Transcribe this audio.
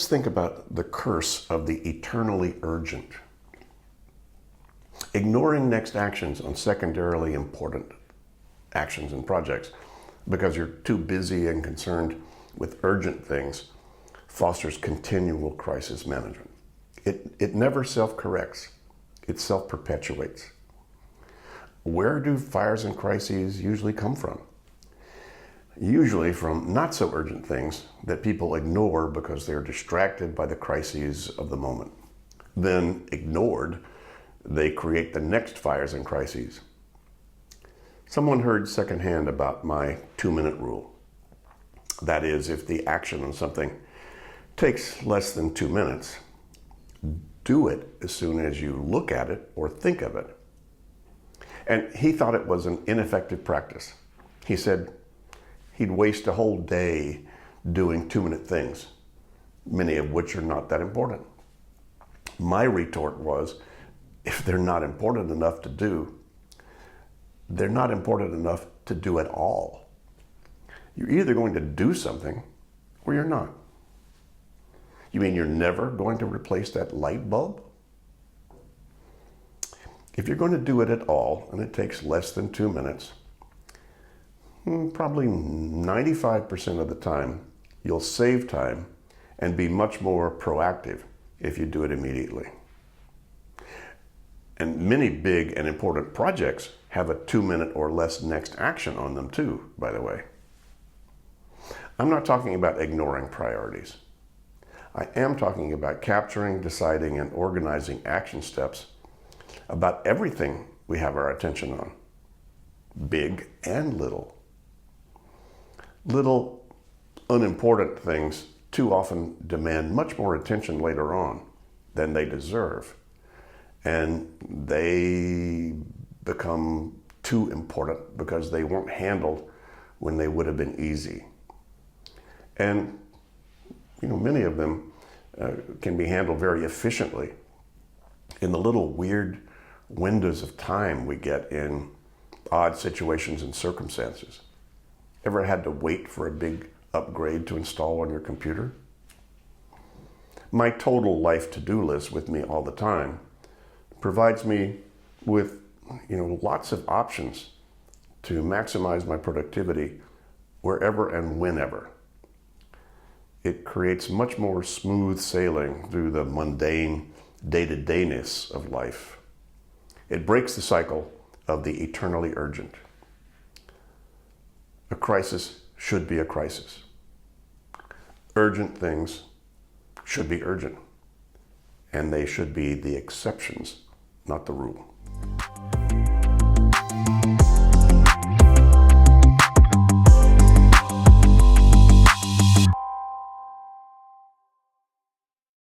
Let's think about the curse of the eternally urgent. Ignoring next actions on secondarily important actions and projects because you're too busy and concerned with urgent things fosters continual crisis management. It never self-corrects. It self-perpetuates. Where do fires and crises usually come from? Usually from not so urgent things that people ignore because they're distracted by the crises of the moment. Then, ignored, they create the next fires and crises. Someone heard secondhand about my 2-minute rule. That is, if the action on something takes less than 2 minutes, do it as soon as you look at it or think of it. And he thought it was an ineffective practice. He said he'd waste a whole day doing 2-minute things, many of which are not that important. My retort was, if they're not important enough to do, they're not important enough to do at all. You're either going to do something or you're not. You mean you're never going to replace that light bulb? If you're going to do it at all, and it takes less than 2 minutes, probably 95% of the time, you'll save time and be much more proactive if you do it immediately. And many big and important projects have a 2-minute or less next action on them too, by the way. I'm not talking about ignoring priorities. I am talking about capturing, deciding, and organizing action steps about everything we have our attention on, big and little. Little, unimportant things too often demand much more attention later on than they deserve, and they become too important because they weren't handled when they would have been easy. And many of them can be handled very efficiently in the little weird windows of time we get in odd situations and circumstances. Ever had to wait for a big upgrade to install on your computer? My total life to-do list with me all the time provides me with lots of options to maximize my productivity wherever and whenever. It creates much more smooth sailing through the mundane day-to-dayness of life. It breaks the cycle of the eternally urgent. A crisis should be a crisis. Urgent things should be urgent, and they should be the exceptions, not the rule.